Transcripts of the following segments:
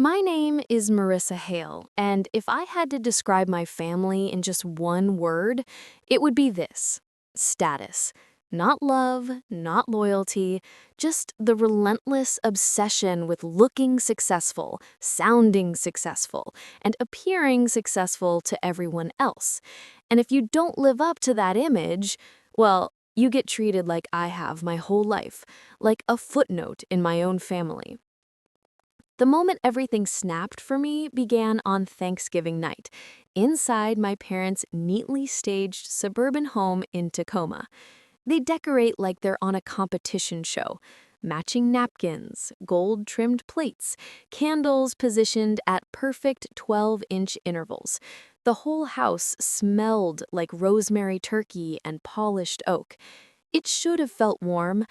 My name is Marissa Hale, and if I had to describe my family in just one word, it would be this: status. Not love, not loyalty, just the relentless obsession with looking successful, sounding successful, and appearing successful to everyone else. And if you don't live up to that image, well, you get treated like I have my whole life, like a footnote in my own family. The moment everything snapped for me began on Thanksgiving night, inside my parents' neatly staged suburban home in Tacoma. They decorate like they're on a competition show. Matching napkins, gold-trimmed plates, candles positioned at perfect 12-inch intervals. The whole house smelled like rosemary turkey and polished oak. It should have felt warm.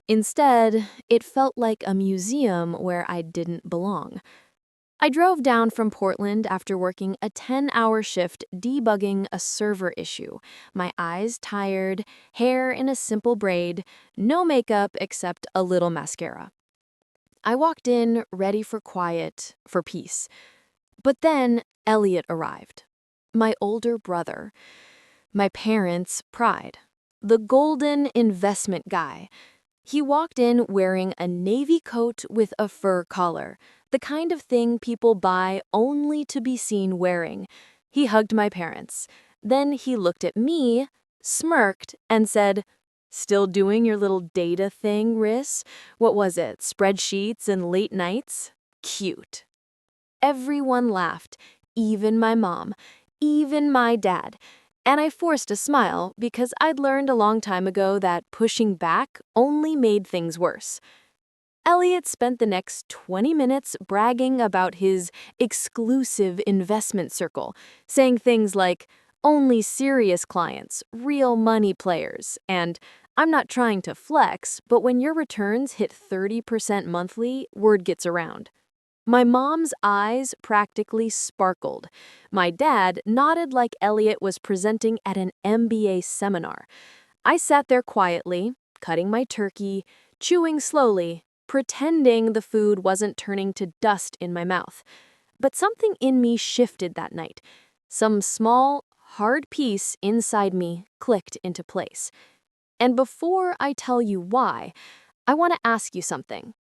Instead, it felt like a museum where I didn't belong. I drove down from Portland after working a 10-hour shift debugging a server issue, my eyes tired, hair in a simple braid, no makeup except a little mascara. I walked in ready for quiet, for peace. But then Elliot arrived, my older brother, my parents' pride, the golden investment guy. He walked in wearing a navy coat with a fur collar, the kind of thing people buy only to be seen wearing. He hugged my parents. Then he looked at me, smirked, and said, "Still doing your little data thing, Riss? What was it, spreadsheets and late nights? Cute." Everyone laughed, even my mom, even my dad. And I forced a smile because I'd learned a long time ago that pushing back only made things worse. Elliot spent the next 20 minutes bragging about his exclusive investment circle, saying things like, "Only serious clients, real money players," and "I'm not trying to flex, but when your returns hit 30% monthly, word gets around." My mom's eyes practically sparkled. My dad nodded like Elliot was presenting at an MBA seminar. I sat there quietly, cutting my turkey, chewing slowly, pretending the food wasn't turning to dust in my mouth. But something in me shifted that night. Some small, hard piece inside me clicked into place. And before I tell you why, I want to ask you something.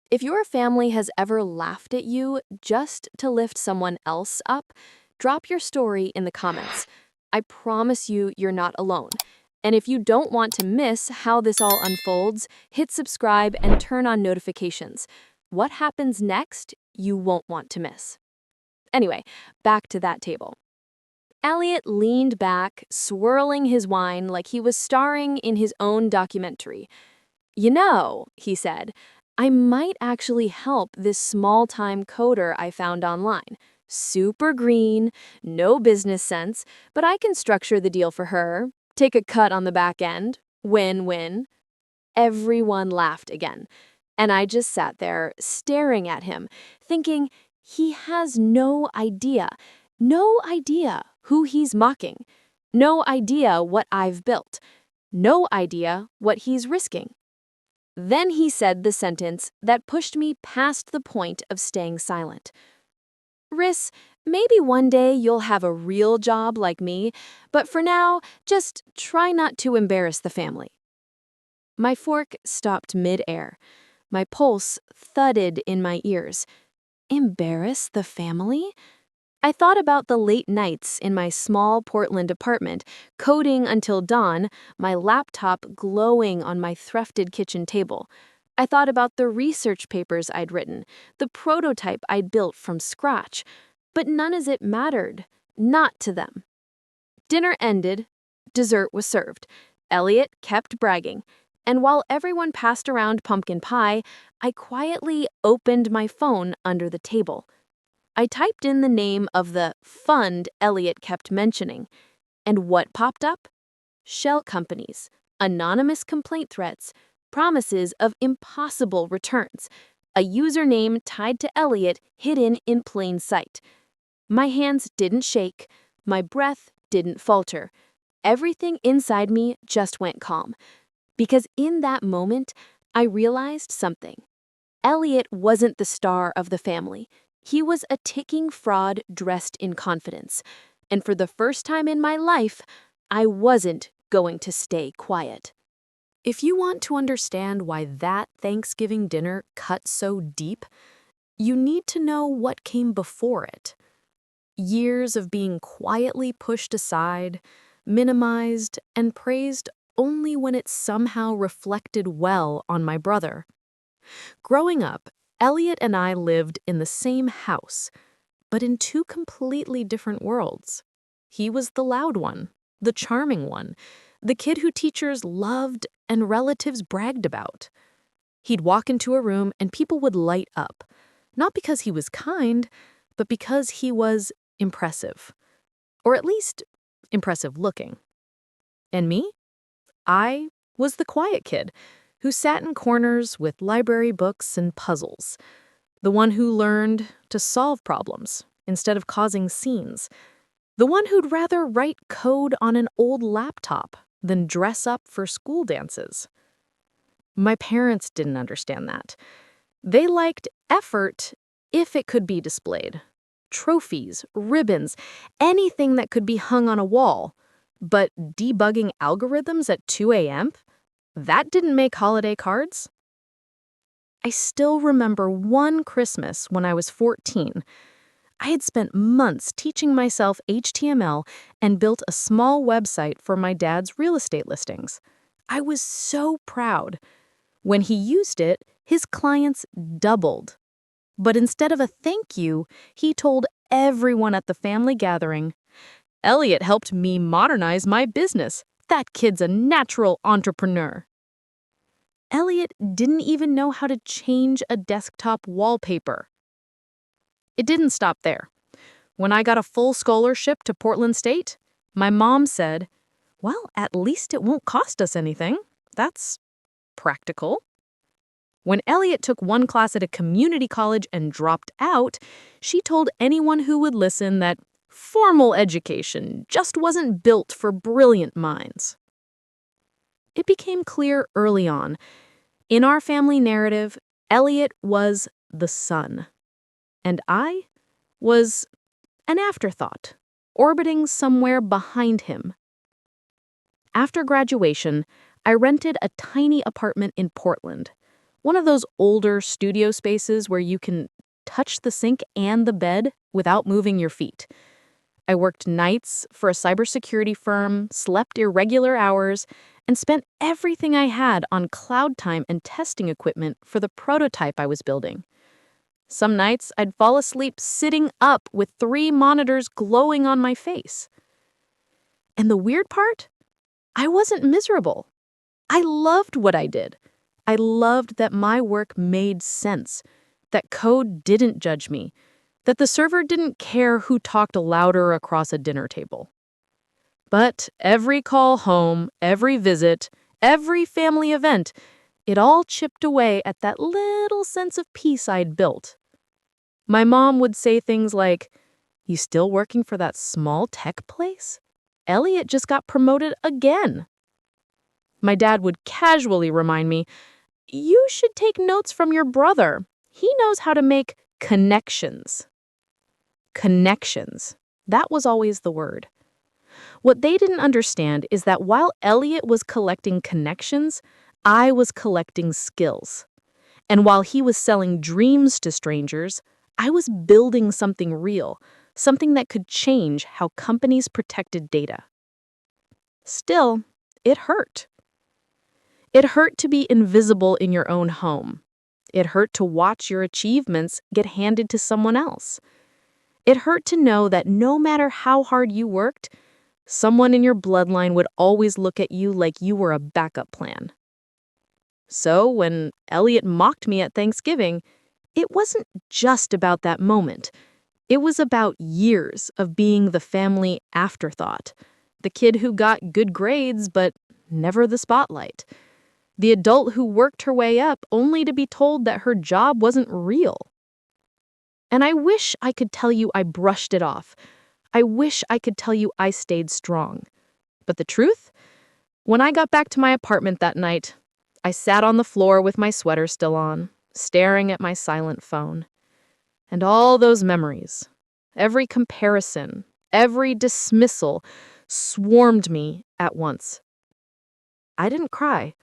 If your family has ever laughed at you just to lift someone else up, drop your story in the comments. I promise you you're not alone. And if you don't want to miss how this all unfolds, hit subscribe and turn on notifications. What happens next, you won't want to miss. Anyway, back to that table. Elliot leaned back, swirling his wine like he was starring in his own documentary. "You know," he said, "I might actually help this small-time coder I found online. Super green, no business sense, but I can structure the deal for her, take a cut on the back end, win-win." Everyone laughed again, and I just sat there staring at him, thinking he has no idea who he's mocking, no idea what I've built, no idea what he's risking. Then he said the sentence that pushed me past the point of staying silent. "Riss, maybe one day you'll have a real job like me, but for now, just try not to embarrass the family." My fork stopped mid-air. My pulse thudded in my ears. Embarrass the family? I thought about the late nights in my small Portland apartment, coding until dawn, my laptop glowing on my thrifted kitchen table. I thought about the research papers I'd written, the prototype I'd built from scratch. But none of it mattered. Not to them. Dinner ended. Dessert was served. Elliot kept bragging. And while everyone passed around pumpkin pie, I quietly opened my phone under the table. I typed in the name of the fund Elliot kept mentioning. And what popped up? Shell companies, anonymous complaint threats, promises of impossible returns, a username tied to Elliot hidden in plain sight. My hands didn't shake, my breath didn't falter. Everything inside me just went calm. Because in that moment, I realized something. Elliot wasn't the star of the family. He was a ticking fraud dressed in confidence. And for the first time in my life, I wasn't going to stay quiet. If you want to understand why that Thanksgiving dinner cut so deep, you need to know what came before it. Years of being quietly pushed aside, minimized, and praised only when it somehow reflected well on my brother. Growing up, Elliot and I lived in the same house, but in two completely different worlds. He was the loud one, the charming one, the kid who teachers loved and relatives bragged about. He'd walk into a room and people would light up, not because he was kind, but because he was impressive, or at least impressive looking. And me? I was the quiet kid who sat in corners with library books and puzzles, the one who learned to solve problems instead of causing scenes, the one who'd rather write code on an old laptop than dress up for school dances. My parents didn't understand that. They liked effort if it could be displayed. Trophies, ribbons, anything that could be hung on a wall. But debugging algorithms at 2 a.m.? That didn't make holiday cards. I still remember one Christmas when I was 14. I had spent months teaching myself HTML and built a small website for my dad's real estate listings. I was so proud. When he used it, his clients doubled. But instead of a thank you, he told everyone at the family gathering, "Elliot helped me modernize my business. That kid's a natural entrepreneur." Elliot didn't even know how to change a desktop wallpaper. It didn't stop there. When I got a full scholarship to Portland State, my mom said, "Well, at least it won't cost us anything. That's practical." When Elliot took one class at a community college and dropped out, she told anyone who would listen that formal education just wasn't built for brilliant minds. It became clear early on. In our family narrative, Elliot was the son, and I was an afterthought, orbiting somewhere behind him. After graduation, I rented a tiny apartment in Portland, one of those older studio spaces where you can touch the sink and the bed without moving your feet. I worked nights for a cybersecurity firm, slept irregular hours, and spent everything I had on cloud time and testing equipment for the prototype I was building. Some nights, I'd fall asleep sitting up with 3 monitors glowing on my face. And the weird part? I wasn't miserable. I loved what I did. I loved that my work made sense, that code didn't judge me, that the server didn't care who talked louder across a dinner table. But every call home, every visit, every family event, it all chipped away at that little sense of peace I'd built. My mom would say things like, "You still working for that small tech place? Elliot just got promoted again." My dad would casually remind me, "You should take notes from your brother. He knows how to make connections." Connections. That was always the word. What they didn't understand is that while Elliot was collecting connections, I was collecting skills. And while he was selling dreams to strangers, I was building something real, something that could change how companies protected data. Still, it hurt. It hurt to be invisible in your own home. It hurt to watch your achievements get handed to someone else. It hurt to know that no matter how hard you worked, someone in your bloodline would always look at you like you were a backup plan. So when Elliot mocked me at Thanksgiving, it wasn't just about that moment. It was about years of being the family afterthought, the kid who got good grades but never the spotlight, the adult who worked her way up only to be told that her job wasn't real. And I wish I could tell you I brushed it off. I wish I could tell you I stayed strong. But the truth? When I got back to my apartment that night, I sat on the floor with my sweater still on, staring at my silent phone. And all those memories, every comparison, every dismissal swarmed me at once. I didn't cry.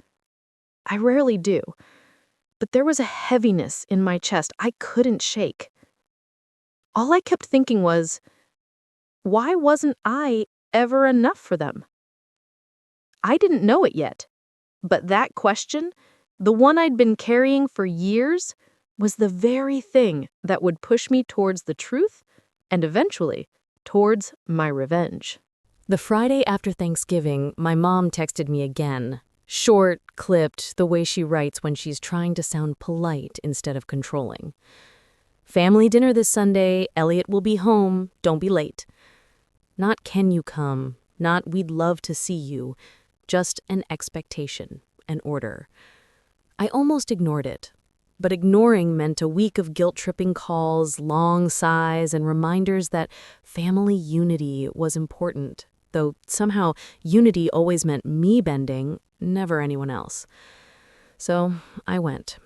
I rarely do. But there was a heaviness in my chest I couldn't shake. All I kept thinking was, why wasn't I ever enough for them? I didn't know it yet, but that question, the one I'd been carrying for years, was the very thing that would push me towards the truth and eventually towards my revenge. The Friday after Thanksgiving, my mom texted me again. Short, clipped, the way she writes when she's trying to sound polite instead of controlling. Family dinner this Sunday, Elliot will be home, don't be late. Not can you come, not we'd love to see you, just an expectation, an order. I almost ignored it, but ignoring meant a week of guilt-tripping calls, long sighs, and reminders that family unity was important, though somehow unity always meant me bending, never anyone else. So I went.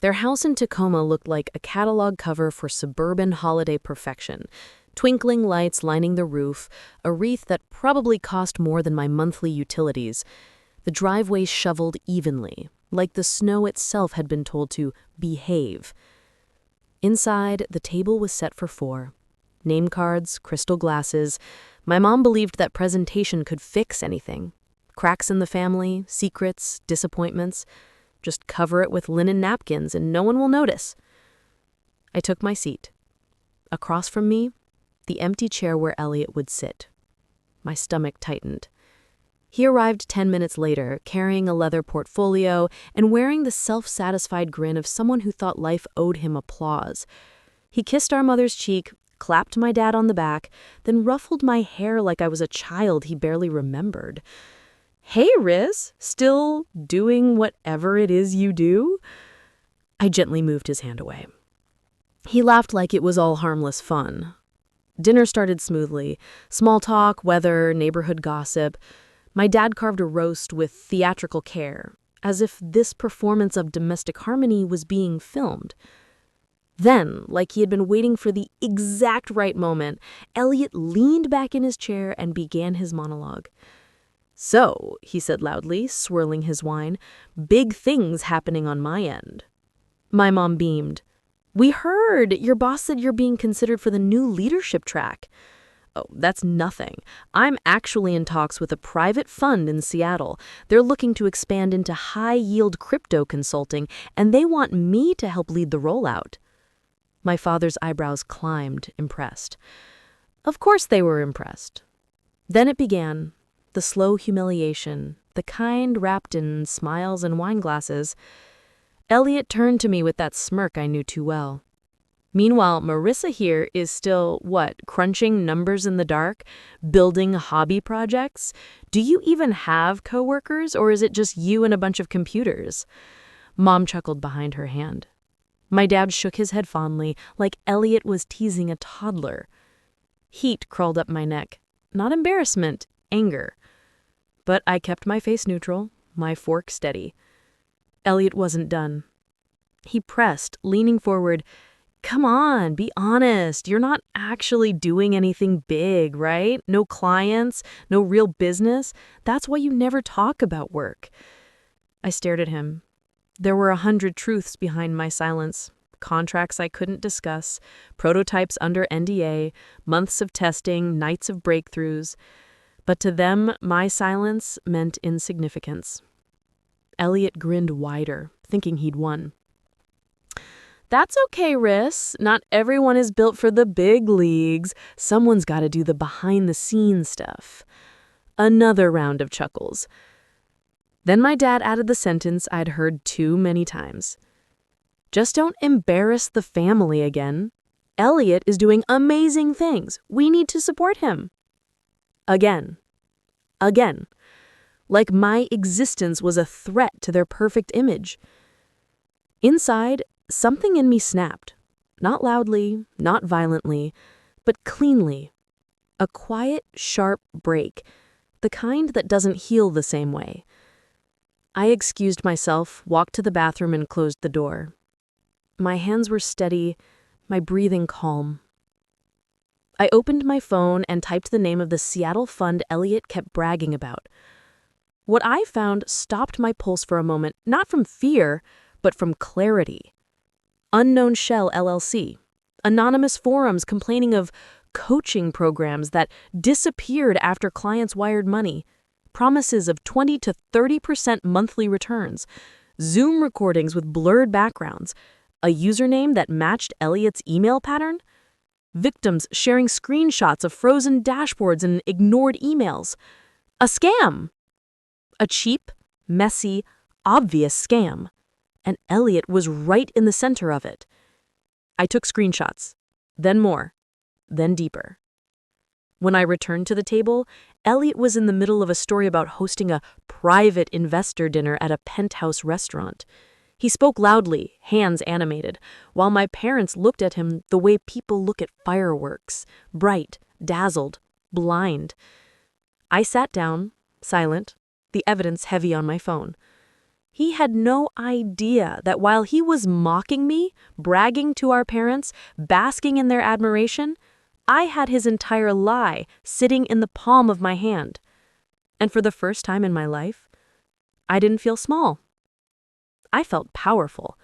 Their house in Tacoma looked like a catalog cover for suburban holiday perfection. Twinkling lights lining the roof, a wreath that probably cost more than my monthly utilities. The driveway shoveled evenly, like the snow itself had been told to behave. Inside, the table was set for 4. Name cards, crystal glasses. My mom believed that presentation could fix anything. Cracks in the family, secrets, disappointments. Just cover it with linen napkins and no one will notice. I took my seat. Across from me, the empty chair where Elliot would sit. My stomach tightened. He arrived 10 minutes later, carrying a leather portfolio and wearing the self-satisfied grin of someone who thought life owed him applause. He kissed our mother's cheek, clapped my dad on the back, then ruffled my hair like I was a child he barely remembered. "Hey, Riz, still doing whatever it is you do?" I gently moved his hand away. He laughed like it was all harmless fun. Dinner started smoothly. Small talk, weather, neighborhood gossip. My dad carved a roast with theatrical care, as if this performance of domestic harmony was being filmed. Then, like he had been waiting for the exact right moment, Elliot leaned back in his chair and began his monologue. "So," he said loudly, swirling his wine, "big things happening on my end." My mom beamed. "We heard. Your boss said you're being considered for the new leadership track." "Oh, that's nothing. I'm actually in talks with a private fund in Seattle. They're looking to expand into high-yield crypto consulting, and they want me to help lead the rollout." My father's eyebrows climbed, impressed. Of course they were impressed. Then it began. The slow humiliation, the kind wrapped in smiles and wine glasses. Elliot turned to me with that smirk I knew too well. Meanwhile, Marissa here is still, crunching numbers in the dark? Building hobby projects? Do you even have coworkers, or is it just you and a bunch of computers? Mom chuckled behind her hand. My dad shook his head fondly, like Elliot was teasing a toddler. Heat crawled up my neck. Not embarrassment, anger. But I kept my face neutral, my fork steady. Elliot wasn't done. He pressed, leaning forward. "Come on, be honest. You're not actually doing anything big, right? No clients, no real business. That's why you never talk about work." I stared at him. There were 100 truths behind my silence. Contracts I couldn't discuss, prototypes under NDA, months of testing, nights of breakthroughs. But to them, my silence meant insignificance. Elliot grinned wider, thinking he'd won. "That's okay, Riss. Not everyone is built for the big leagues. Someone's got to do the behind-the-scenes stuff." Another round of chuckles. Then my dad added the sentence I'd heard too many times. "Just don't embarrass the family again. Elliot is doing amazing things. We need to support him." Again. Like my existence was a threat to their perfect image. Inside, something in me snapped. Not loudly, not violently, but cleanly. A quiet, sharp break, the kind that doesn't heal the same way. I excused myself, walked to the bathroom, and closed the door. My hands were steady, my breathing calm. I opened my phone and typed the name of the Seattle fund Elliot kept bragging about. What I found stopped my pulse for a moment, not from fear, but from clarity. Unknown Shell LLC. Anonymous forums complaining of coaching programs that disappeared after clients wired money. Promises of 20 to 30% monthly returns. Zoom recordings with blurred backgrounds. A username that matched Elliot's email pattern. Victims sharing screenshots of frozen dashboards and ignored emails. A scam! A cheap, messy, obvious scam. And Elliot was right in the center of it. I took screenshots, then more, then deeper. When I returned to the table, Elliot was in the middle of a story about hosting a private investor dinner at a penthouse restaurant. He spoke loudly, hands animated, while my parents looked at him the way people look at fireworks, bright, dazzled, blind. I sat down, silent, the evidence heavy on my phone. He had no idea that while he was mocking me, bragging to our parents, basking in their admiration, I had his entire lie sitting in the palm of my hand. And for the first time in my life, I didn't feel small. I felt powerful,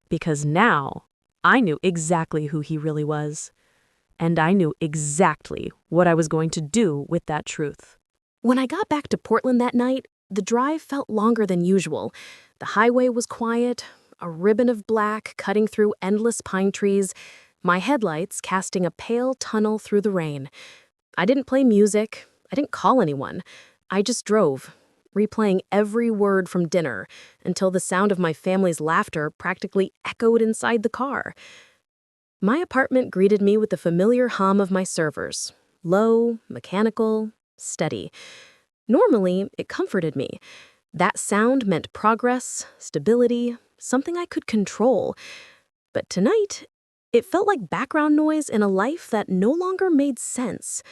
because now I knew exactly who he really was, and I knew exactly what I was going to do with that truth. When I got back to Portland that night, the drive felt longer than usual. The highway was quiet, a ribbon of black cutting through endless pine trees, my headlights casting a pale tunnel through the rain. I didn't play music, I didn't call anyone. I just drove, replaying every word from dinner until the sound of my family's laughter practically echoed inside the car. My apartment greeted me with the familiar hum of my servers, low, mechanical, steady. Normally, it comforted me. That sound meant progress, stability, something I could control. But tonight, it felt like background noise in a life that no longer made sense.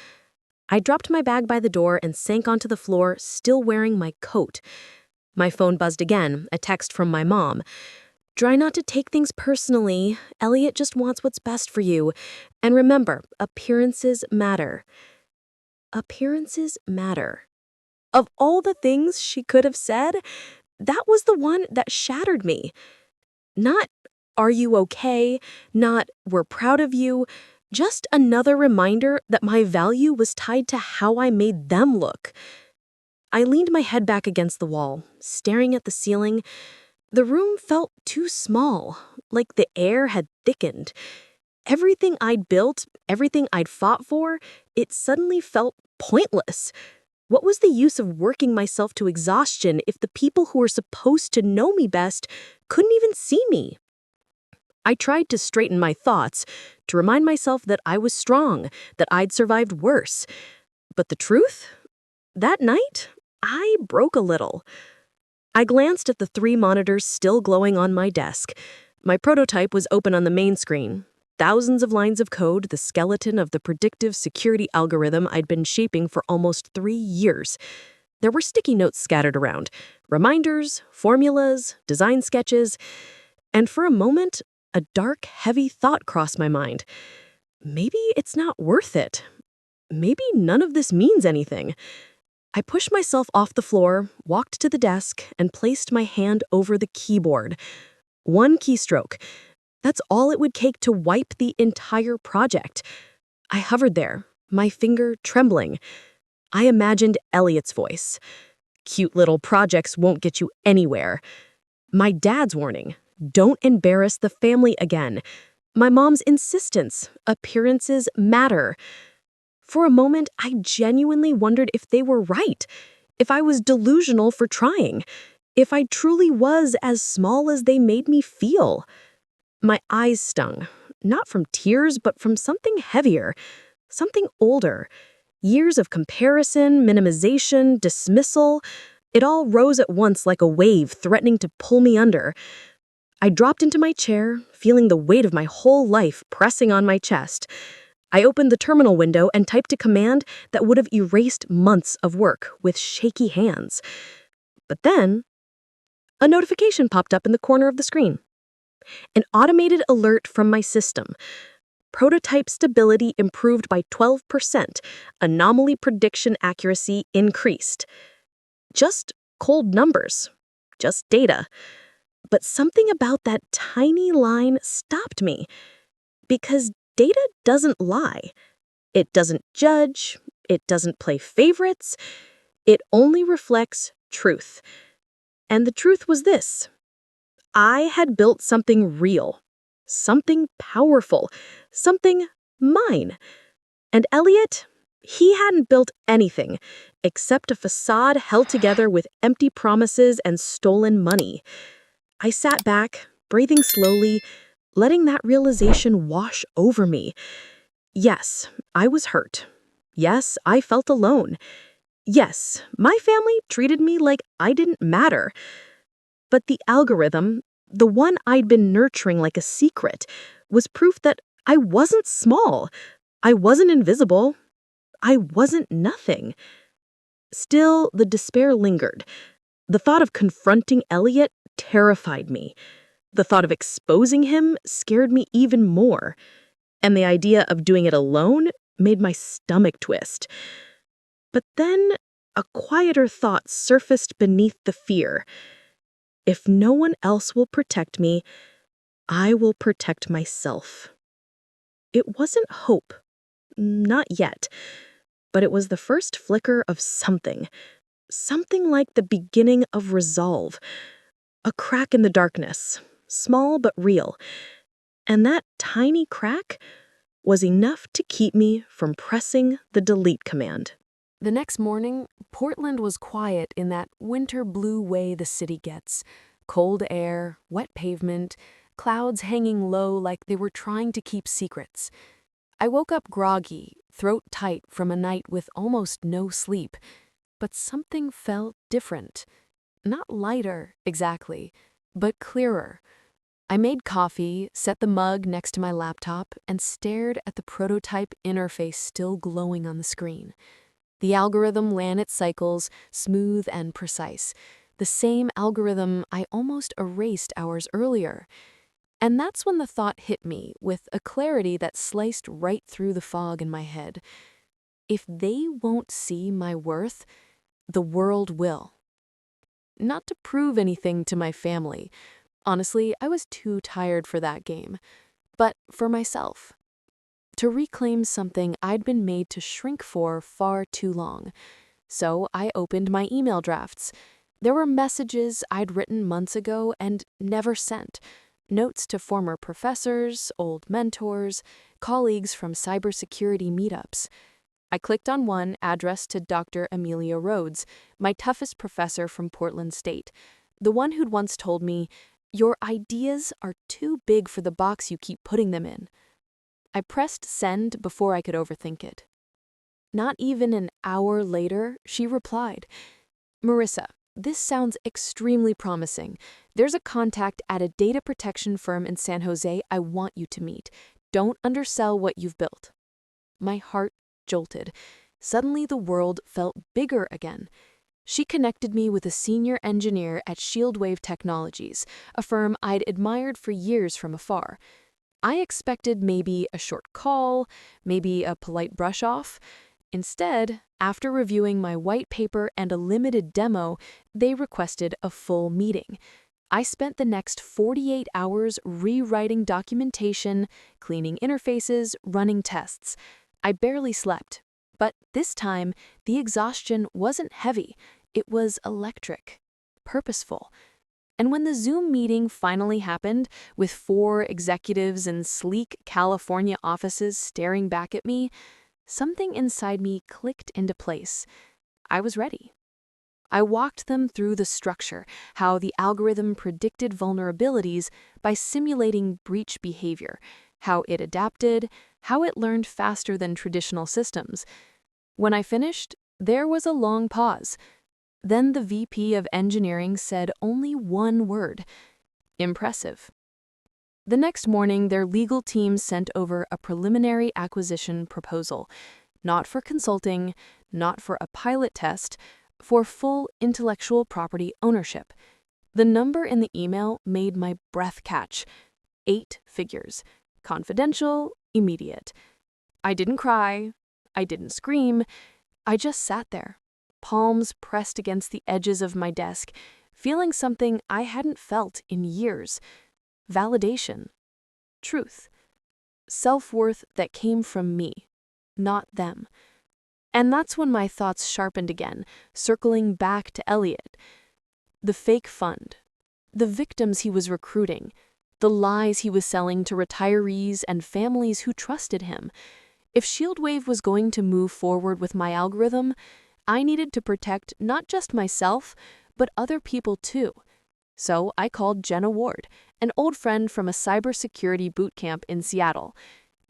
I dropped my bag by the door and sank onto the floor, still wearing my coat. My phone buzzed again, a text from my mom. "Try not to take things personally. Elliot just wants what's best for you. And remember, appearances matter." Appearances matter. Of all the things she could have said, that was the one that shattered me. Not, "Are you okay?" Not, "We're proud of you." Just another reminder that my value was tied to how I made them look. I leaned my head back against the wall, staring at the ceiling. The room felt too small, like the air had thickened. Everything I'd built, everything I'd fought for, it suddenly felt pointless. What was the use of working myself to exhaustion if the people who were supposed to know me best couldn't even see me? I tried to straighten my thoughts, to remind myself that I was strong, that I'd survived worse. But the truth? That night, I broke a little. I glanced at the 3 monitors still glowing on my desk. My prototype was open on the main screen. Thousands of lines of code, the skeleton of the predictive security algorithm I'd been shaping for almost 3 years. There were sticky notes scattered around, reminders, formulas, design sketches, and for a moment, a dark, heavy thought crossed my mind. Maybe it's not worth it. Maybe none of this means anything. I pushed myself off the floor, walked to the desk, and placed my hand over the keyboard. One keystroke. That's all it would take to wipe the entire project. I hovered there, my finger trembling. I imagined Elliot's voice. "Cute little projects won't get you anywhere." My dad's warning. "Don't embarrass the family again." My mom's insistence. "Appearances matter." For a moment, I genuinely wondered if they were right, if I was delusional for trying, if I truly was as small as they made me feel. My eyes stung, not from tears, but from something heavier, something older. Years of comparison, minimization, dismissal. It all rose at once like a wave threatening to pull me under. I dropped into my chair, feeling the weight of my whole life pressing on my chest. I opened the terminal window and typed a command that would have erased months of work with shaky hands. But then, a notification popped up in the corner of the screen. An automated alert from my system. Prototype stability improved by 12%. Anomaly prediction accuracy increased. Just cold numbers. Just data. But something about that tiny line stopped me. Because data doesn't lie. It doesn't judge. It doesn't play favorites. It only reflects truth. And the truth was this. I had built something real. Something powerful. Something mine. And Elliot, he hadn't built anything except a facade held together with empty promises and stolen money. I sat back, breathing slowly, letting that realization wash over me. Yes, I was hurt. Yes, I felt alone. Yes, my family treated me like I didn't matter. But the algorithm, the one I'd been nurturing like a secret, was proof that I wasn't small. I wasn't invisible. I wasn't nothing. Still, the despair lingered. The thought of confronting Elliot terrified me. The thought of exposing him scared me even more. And the idea of doing it alone made my stomach twist. But then a quieter thought surfaced beneath the fear. If no one else will protect me, I will protect myself. It wasn't hope. Not yet. But it was the first flicker of something. Something like the beginning of resolve. A crack in the darkness. Small but real. And that tiny crack was enough to keep me from pressing the delete command. The next morning, Portland was quiet in that winter blue way the city gets. Cold air, wet pavement, clouds hanging low like they were trying to keep secrets. I woke up groggy, throat tight from a night with almost no sleep. But something felt different. Not lighter, exactly, but clearer. I made coffee, set the mug next to my laptop, and stared at the prototype interface still glowing on the screen. The algorithm ran its cycles, smooth and precise. The same algorithm I almost erased hours earlier. And that's when the thought hit me with a clarity that sliced right through the fog in my head. If they won't see my worth, the world will. Not to prove anything to my family. Honestly, I was too tired for that game. But for myself. To reclaim something I'd been made to shrink for far too long. So I opened my email drafts. There were messages I'd written months ago and never sent. Notes to former professors, old mentors, colleagues from cybersecurity meetups. I clicked on one addressed to Dr. Amelia Rhodes, my toughest professor from Portland State, the one who'd once told me, "Your ideas are too big for the box you keep putting them in." I pressed send before I could overthink it. Not even an hour later, she replied, "Marissa, this sounds extremely promising. There's a contact at a data protection firm in San Jose I want you to meet. Don't undersell what you've built." My heart jolted. Suddenly the world felt bigger again. She connected me with a senior engineer at Shieldwave Technologies, a firm I'd admired for years from afar. I expected maybe a short call, maybe a polite brush-off. Instead, after reviewing my white paper and a limited demo, they requested a full meeting. I spent the next 48 hours rewriting documentation, cleaning interfaces, running tests. I barely slept. But this time, the exhaustion wasn't heavy. It was electric, purposeful. And when the Zoom meeting finally happened, with 4 executives in sleek California offices staring back at me, something inside me clicked into place. I was ready. I walked them through the structure, how the algorithm predicted vulnerabilities by simulating breach behavior, how it adapted, how it learned faster than traditional systems. When I finished, there was a long pause. Then the VP of engineering said only one word: impressive. The next morning, their legal team sent over a preliminary acquisition proposal, not for consulting, not for a pilot test, for full intellectual property ownership. The number in the email made my breath catch. 8 figures. Confidential, immediate. I didn't cry. I didn't scream. I just sat there, palms pressed against the edges of my desk, feeling something I hadn't felt in years. Validation. Truth. Self-worth that came from me, not them. And that's when my thoughts sharpened again, circling back to Elliot. The fake fund. The victims he was recruiting. The lies he was selling to retirees and families who trusted him. If Shieldwave was going to move forward with my algorithm, I needed to protect not just myself, but other people too. So I called Jenna Ward, an old friend from a cybersecurity boot camp in Seattle.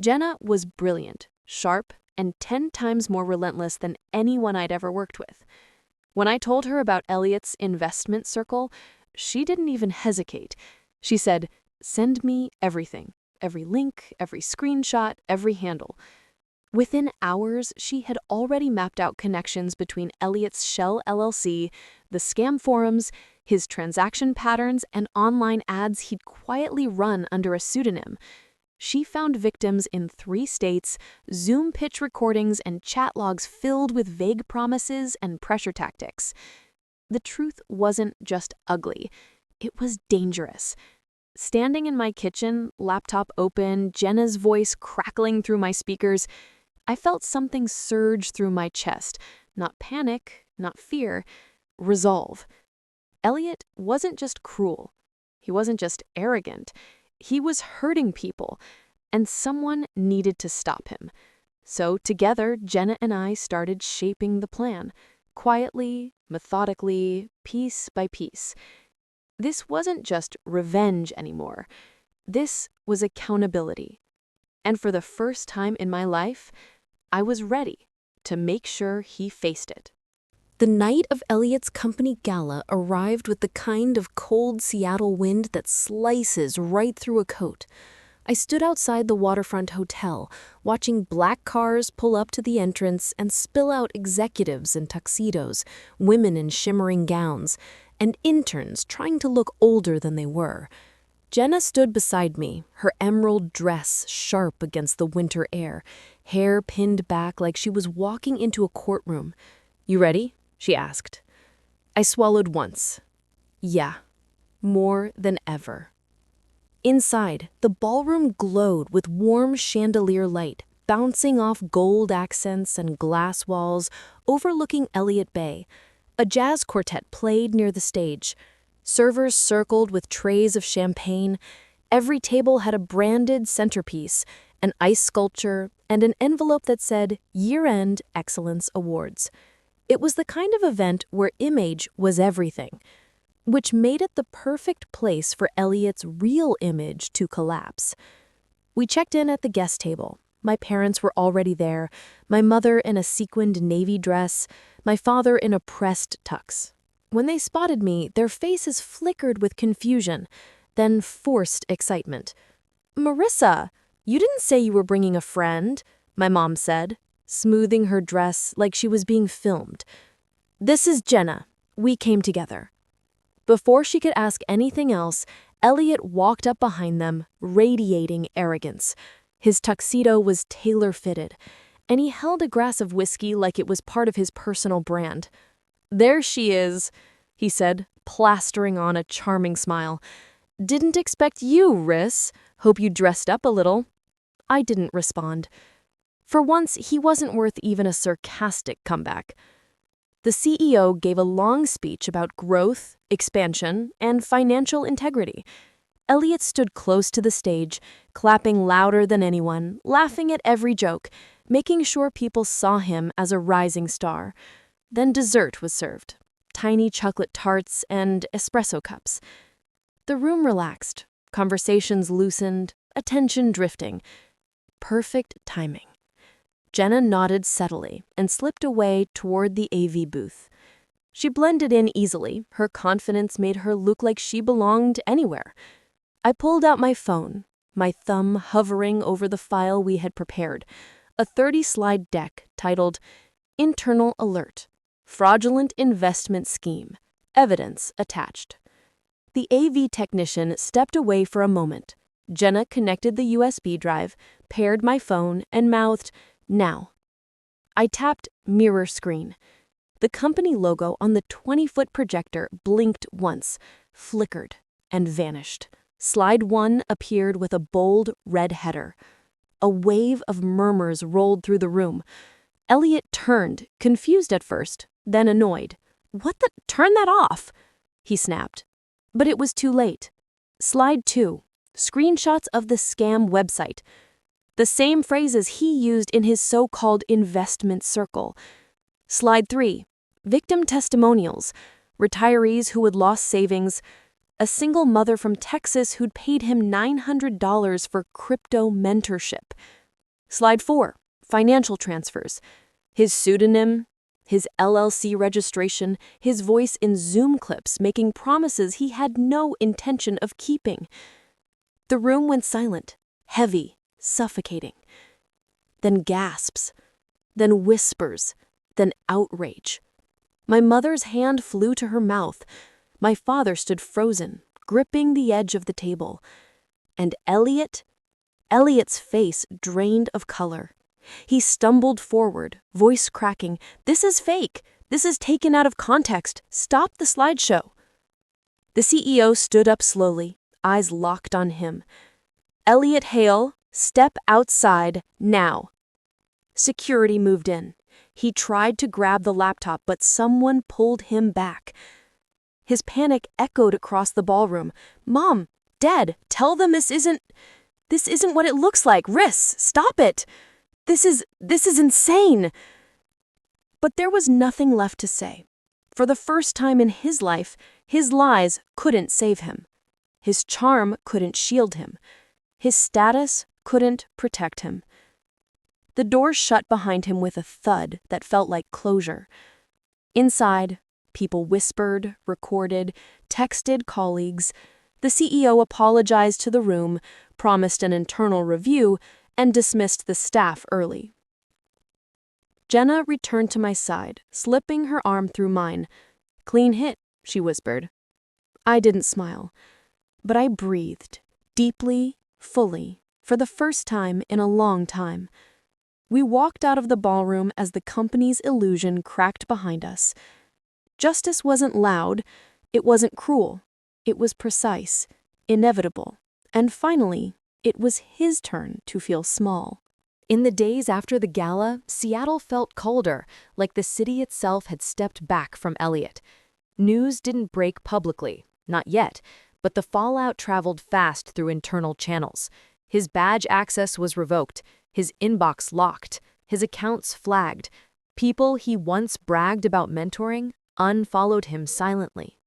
Jenna was brilliant, sharp, and 10 times more relentless than anyone I'd ever worked with. When I told her about Elliot's investment circle, she didn't even hesitate. She said, "Send me everything, every link, every screenshot, every handle." Within hours, she had already mapped out connections between Elliot's Shell LLC, the scam forums, his transaction patterns, and online ads he'd quietly run under a pseudonym. She found victims in 3 states, Zoom pitch recordings, and chat logs filled with vague promises and pressure tactics. The truth wasn't just ugly, it was dangerous. Standing in my kitchen, laptop open, Jenna's voice crackling through my speakers, I felt something surge through my chest. Not panic, not fear, resolve. Elliot wasn't just cruel. He wasn't just arrogant. He was hurting people, and someone needed to stop him. So together, Jenna and I started shaping the plan, quietly, methodically, piece by piece. This wasn't just revenge anymore. This was accountability. And for the first time in my life, I was ready to make sure he faced it. The night of Elliot's company gala arrived with the kind of cold Seattle wind that slices right through a coat. I stood outside the waterfront hotel, watching black cars pull up to the entrance and spill out executives in tuxedos, women in shimmering gowns, and interns trying to look older than they were. Jenna stood beside me, her emerald dress sharp against the winter air, hair pinned back like she was walking into a courtroom. "You ready?" she asked. I swallowed once. Yeah, more than ever. Inside, the ballroom glowed with warm chandelier light, bouncing off gold accents and glass walls overlooking Elliott Bay. A jazz quartet played near the stage. Servers circled with trays of champagne. Every table had a branded centerpiece, an ice sculpture, and an envelope that said Year-End Excellence Awards. It was the kind of event where image was everything, which made it the perfect place for Elliot's real image to collapse. We checked in at the guest table. My parents were already there, my mother in a sequined navy dress, my father in a pressed tux. When they spotted me, their faces flickered with confusion, then forced excitement. "Marissa, you didn't say you were bringing a friend," my mom said, smoothing her dress like she was being filmed. "This is Jenna. We came together." Before she could ask anything else, Elliot walked up behind them, radiating arrogance. His tuxedo was tailor-fitted, and he held a glass of whiskey like it was part of his personal brand. "There she is," he said, plastering on a charming smile. "Didn't expect you, Riss. Hope you dressed up a little." I didn't respond. For once, he wasn't worth even a sarcastic comeback. The CEO gave a long speech about growth, expansion, and financial integrity. Elliot stood close to the stage, clapping louder than anyone, laughing at every joke, making sure people saw him as a rising star. Then dessert was served, tiny chocolate tarts and espresso cups. The room relaxed, conversations loosened, attention drifting. Perfect timing. Jenna nodded subtly and slipped away toward the AV booth. She blended in easily. Her confidence made her look like she belonged anywhere. I pulled out my phone, my thumb hovering over the file we had prepared, a 30-slide deck titled Internal Alert. Fraudulent Investment Scheme. Evidence Attached. The AV technician stepped away for a moment. Jenna connected the USB drive, paired my phone, and mouthed, "Now." I tapped mirror screen. The company logo on the 20-foot projector blinked once, flickered, and vanished. Slide 1 appeared with a bold red header. A wave of murmurs rolled through the room. Elliot turned, confused at first, then annoyed. "What the? Turn that off!" he snapped. But it was too late. Slide 2. Screenshots of the scam website. The same phrases he used in his so-called investment circle. Slide 3. Victim testimonials. Retirees who had lost savings. A single mother from Texas who'd paid him $900 for crypto mentorship. Slide 4. Financial transfers. His pseudonym, his LLC registration, his voice in Zoom clips making promises he had no intention of keeping. The room went silent, heavy, suffocating. Then gasps, then whispers, then outrage. My mother's hand flew to her mouth. My father stood frozen, gripping the edge of the table. And Elliot's face drained of color. He stumbled forward, voice cracking, "This is fake. This is taken out of context. Stop the slideshow." The CEO stood up slowly, eyes locked on him. "Elliot Hale, step outside now." Security moved in. He tried to grab the laptop, but someone pulled him back. His panic echoed across the ballroom. "Mom, Dad, tell them this isn't what it looks like. Riss, stop it. This is insane." But there was nothing left to say. For the first time in his life, his lies couldn't save him. His charm couldn't shield him. His status couldn't protect him. The door shut behind him with a thud that felt like closure. Inside, people whispered, recorded, texted colleagues. The CEO apologized to the room, promised an internal review, and dismissed the staff early. Jenna returned to my side, slipping her arm through mine. "Clean hit," she whispered. I didn't smile, but I breathed, deeply, fully, for the first time in a long time. We walked out of the ballroom as the company's illusion cracked behind us. Justice wasn't loud, it wasn't cruel, it was precise, inevitable, and finally, it was his turn to feel small. In the days after the gala, Seattle felt colder, like the city itself had stepped back from Elliot. News didn't break publicly, not yet, but the fallout traveled fast through internal channels. His badge access was revoked, his inbox locked, his accounts flagged. People he once bragged about mentoring unfollowed him silently.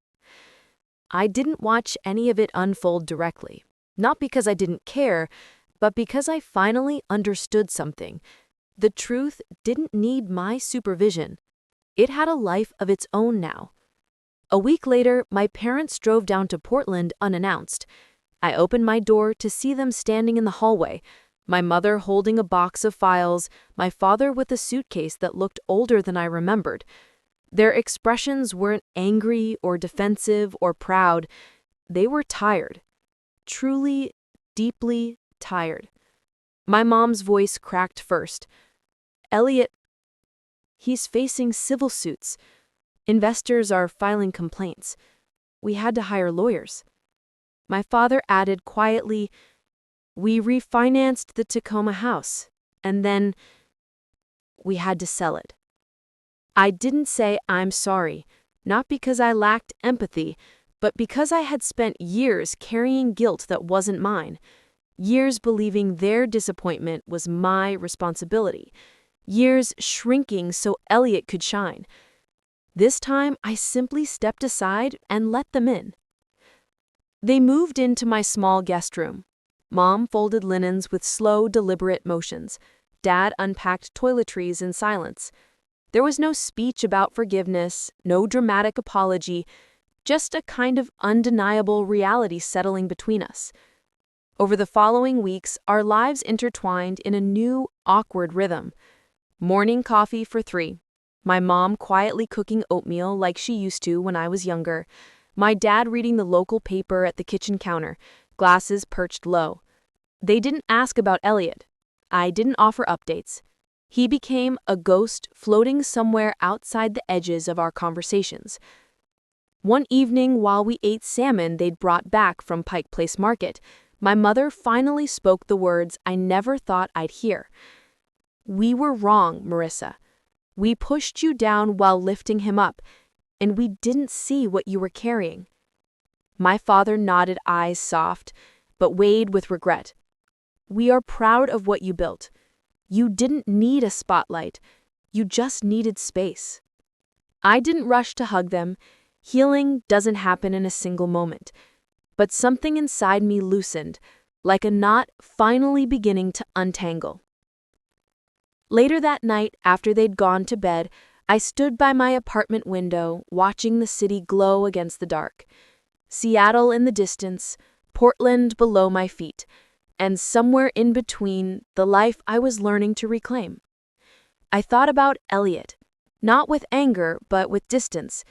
I didn't watch any of it unfold directly, not because I didn't care, but because I finally understood something. The truth didn't need my supervision. It had a life of its own now. A week later, my parents drove down to Portland unannounced. I opened my door to see them standing in the hallway, my mother holding a box of files, my father with a suitcase that looked older than I remembered. Their expressions weren't angry or defensive or proud. They were tired. Truly, deeply tired. My mom's voice cracked first. "Elliot, he's facing civil suits. Investors are filing complaints. We had to hire lawyers." My father added quietly, "We refinanced the Tacoma house, and then we had to sell it." I didn't say I'm sorry, not because I lacked empathy, but because I had spent years carrying guilt that wasn't mine, years believing their disappointment was my responsibility, years shrinking so Elliot could shine. This time, I simply stepped aside and let them in. They moved into my small guest room. Mom folded linens with slow, deliberate motions. Dad unpacked toiletries in silence. There was no speech about forgiveness, no dramatic apology, just a kind of undeniable reality settling between us. Over the following weeks, our lives intertwined in a new, awkward rhythm. Morning coffee for 3. My mom quietly cooking oatmeal like she used to when I was younger. My dad reading the local paper at the kitchen counter, glasses perched low. They didn't ask about Elliot. I didn't offer updates. He became a ghost floating somewhere outside the edges of our conversations. One evening, while we ate salmon they'd brought back from Pike Place Market, my mother finally spoke the words I never thought I'd hear. "We were wrong, Marissa. We pushed you down while lifting him up, and we didn't see what you were carrying." My father nodded, eyes soft, but weighed with regret. "We are proud of what you built. You didn't need a spotlight. You just needed space." I didn't rush to hug them. Healing doesn't happen in a single moment. But something inside me loosened, like a knot finally beginning to untangle. Later that night, after they'd gone to bed, I stood by my apartment window, watching the city glow against the dark. Seattle in the distance, Portland below my feet, and somewhere in between, the life I was learning to reclaim. I thought about Elliot, not with anger, but with distance.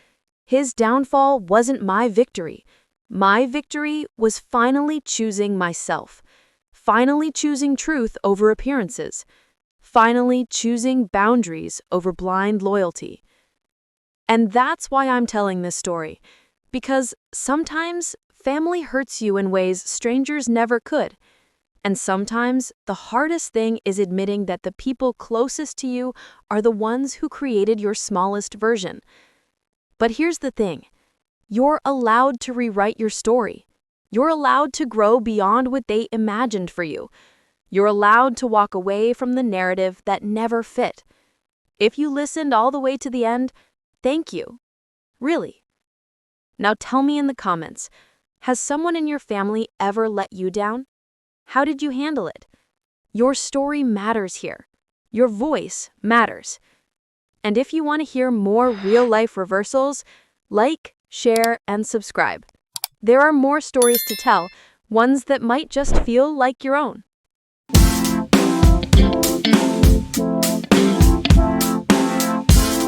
His downfall wasn't my victory. My victory was finally choosing myself, finally choosing truth over appearances, finally choosing boundaries over blind loyalty. And that's why I'm telling this story, because sometimes family hurts you in ways strangers never could. And sometimes the hardest thing is admitting that the people closest to you are the ones who created your smallest version. But here's the thing. You're allowed to rewrite your story. You're allowed to grow beyond what they imagined for you. You're allowed to walk away from the narrative that never fit. If you listened all the way to the end, thank you. Really. Now tell me in the comments, has someone in your family ever let you down? How did you handle it? Your story matters here. Your voice matters. And if you want to hear more real-life reversals, like, share, and subscribe. There are more stories to tell, ones that might just feel like your own.